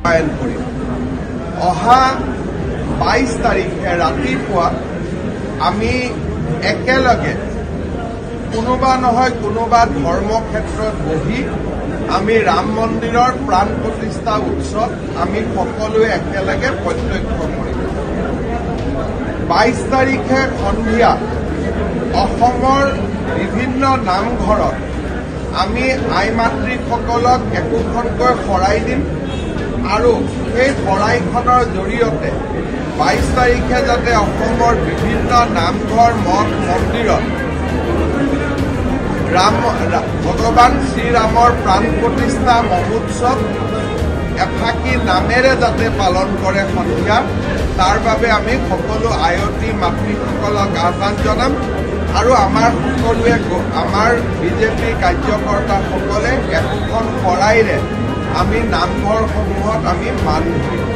ৰূপায়ণ কৰিম। অহা 22 তাৰিখে ৰাতিপুৱা আমি একেলগে কোনোবা নহয় কোনোবা ধৰ্মক্ষেত্ৰত বহি আমি ৰাম মন্দিৰৰ প্ৰাণ প্ৰতিষ্ঠা উৎসৱ আমি সকলোৱে একেলগে প্ৰত্যক্ষ কৰিম। 22 তাৰিখে সন্ধিয়া অসমৰ বিভিন্ন নামঘৰত আমি আই মাতৃসকলক একোখনকৈ শৰাই দিম আৰু সেই শৰাইখনৰ জৰিয়তে 22 তাৰিখে যাতে অসমৰ বিভিন্ন নামঘৰ মঠ মন্দিৰত ভগৱান শ্ৰীৰামৰ প্ৰাণ প্ৰতিষ্ঠা মহোৎসৱ এফাকি নামেৰে যাতে পালন কৰে সন্ধিয়া, তাৰ বাবে আমি সকলো আয়তী মাতৃসকলক আহ্বান জনাম আৰু আমাৰ সকলোৱে আমাৰ বিজেপি কাৰ্যকৰ্তাসকলে একোখন শৰাইৰে আমি নামঘৰসমূহত আমি মান ধৰিম।